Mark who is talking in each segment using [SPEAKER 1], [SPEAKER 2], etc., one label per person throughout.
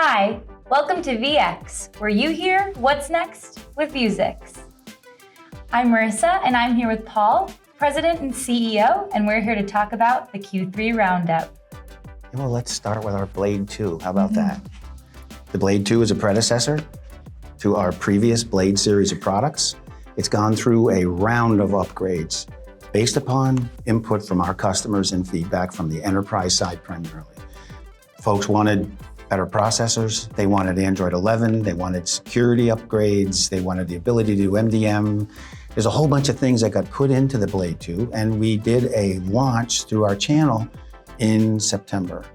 [SPEAKER 1] Hi, welcome to VX, where you hear what's next with Vuzix. I'm Marissa, and I'm here with Paul, President and CEO, and we're here to talk about the Q3 Roundup.
[SPEAKER 2] Well, let's start with our Blade 2. How about that? The Blade 2 is a predecessor to our previous Blade series of products. It's gone through a round of upgrades based upon input from our customers and feedback from the enterprise side primarily. Folks wanted better processors, they wanted Android 11, they wanted security upgrades, they wanted the ability to do MDM. There's a whole bunch of things that got put into the Blade 2, and we did a launch through our channel in September.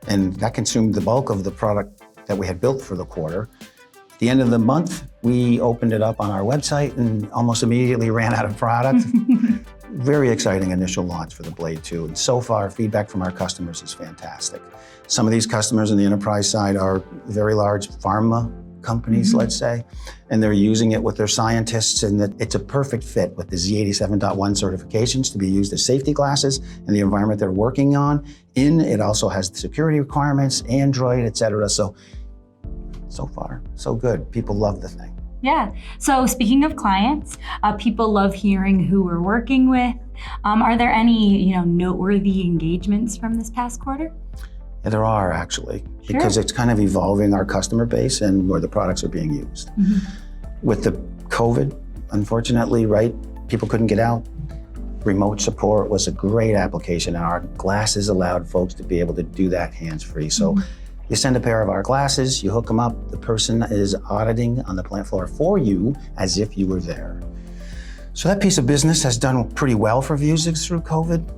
[SPEAKER 2] And that consumed the bulk of the product that we had built for the quarter. At the end of the month, we opened it up on our website and almost immediately ran out of product. Very exciting initial launch for the Blade 2. And so far, feedback from our customers is fantastic. Some of these customers on the enterprise side are very large pharma companies, let's say, and they're using it with their scientists, and that it's a perfect fit with the Z87.1 certifications to be used as safety glasses in the environment they're working on. It also has the security requirements, Android, et cetera. So far, so good. People love the thing.
[SPEAKER 1] Yeah. So speaking of clients, people love hearing who we're working with. Are there any, noteworthy engagements from this past quarter?
[SPEAKER 2] Yeah, there are actually, because it's kind of evolving our customer base and where the products are being used. With the COVID, unfortunately, right, people couldn't get out. Remote support was a great application, and our glasses allowed folks to be able to do that hands-free. So you send a pair of our glasses, you hook them up, the person is auditing on the plant floor for you as if you were there. So that piece of business has done pretty well for Vuzix through COVID.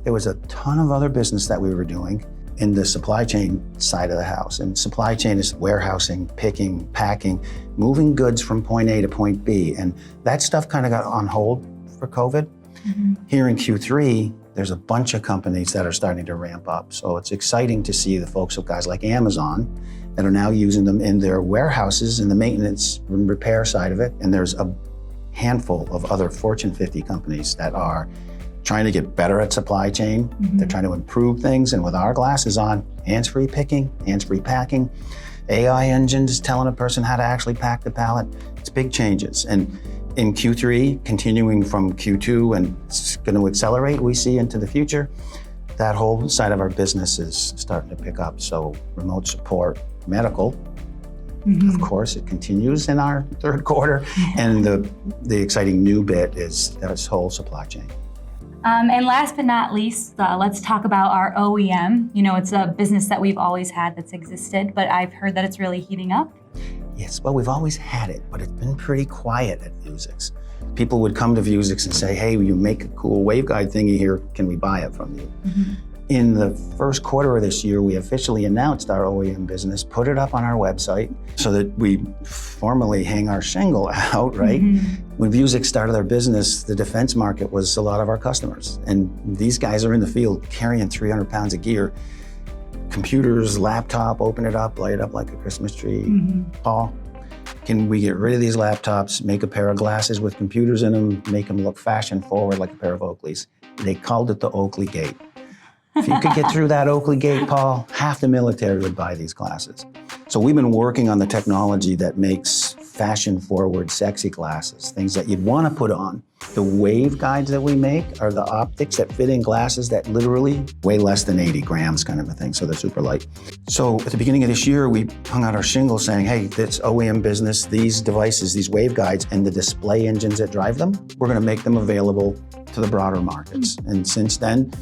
[SPEAKER 2] There was a ton of other business that we were doing in the supply chain side of the house. And supply chain is warehousing, picking, packing, moving goods from point A to point B. And that stuff kind of got on hold for COVID. Here in Q3, there's a bunch of companies that are starting to ramp up. So it's exciting to see the folks of guys like Amazon that are now using them in their warehouses in the maintenance and repair side of it. And there's a handful of other Fortune 50 companies that are trying to get better at supply chain. They're trying to improve things. And with our glasses on, hands-free picking, hands-free packing, AI engines telling a person how to actually pack the pallet, it's big changes. And in Q3, continuing from Q2, and it's going to accelerate, we see into the future, that whole side of our business is starting to pick up. So remote support, medical, of course, it continues in our third quarter. And the exciting new bit is this whole supply chain.
[SPEAKER 1] And last but not least, let's talk about our OEM. It's a business that we've always had that's existed, but I've heard that it's really heating up.
[SPEAKER 2] Yes, well, we've always had it, but it's been pretty quiet at Vuzix. People would come to Vuzix and say, hey, you make a cool waveguide thingy here, can we buy it from you? In the first quarter of this year, we officially announced our OEM business, put it up on our website so that we formally hang our shingle out, right? When Vuzix started our business, the defense market was a lot of our customers. And these guys are in the field carrying 300 pounds of gear, computers, laptop, open it up, light it up like a Christmas tree. Paul, can we get rid of these laptops, make a pair of glasses with computers in them, make them look fashion forward like a pair of Oakleys? They called it the Oakley Gate. If you could get through that Oakley Gate, Paul, half the military would buy these glasses. So we've been working on the technology that makes fashion-forward, sexy glasses, things that you'd want to put on. The waveguides that we make are the optics that fit in glasses that literally weigh less than 80 grams kind of a thing, so they're super light. So at the beginning of this year, we hung out our shingle saying, hey, this OEM business, these devices, these waveguides, and the display engines that drive them, we're going to make them available to the broader markets. And since then,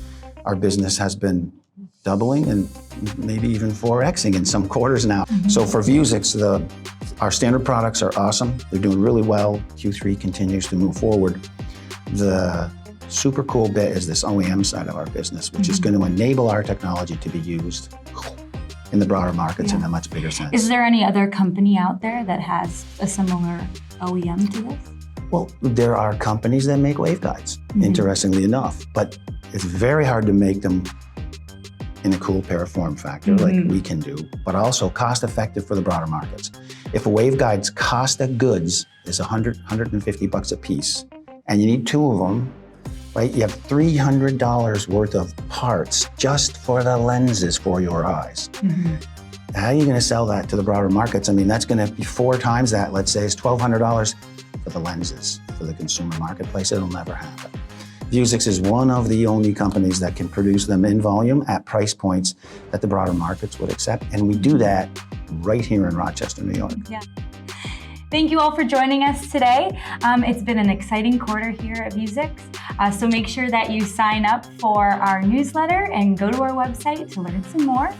[SPEAKER 2] our business has been doubling and maybe even 4Xing in some quarters now. So for Vuzix, our standard products are awesome. They're doing really well. Q3 continues to move forward. The super cool bit is this OEM side of our business, which is going to enable our technology to be used in the broader markets in a much bigger sense.
[SPEAKER 1] Is there any other company out there that has a similar OEM to this?
[SPEAKER 2] Well, there are companies that make waveguides, interestingly enough, but it's very hard to make them in a cool pair of form factor like we can do, but also cost effective for the broader markets. If a waveguide's cost of goods is $150 a piece, and you need 2 of them, right? You have $300 worth of parts just for the lenses for your eyes. How are you going to sell that to the broader markets? I mean, that's going to be 4 times that, let's say, it's $1,200 for the lenses for the consumer marketplace. It'll never happen. Vuzix is one of the only companies that can produce them in volume at price points that the broader markets would accept. And we do that right here in Rochester, New York.
[SPEAKER 1] Yeah. Thank you all for joining us today. It's been an exciting quarter here at Vuzix. So make sure that you sign up for our newsletter and go to our website to learn some more.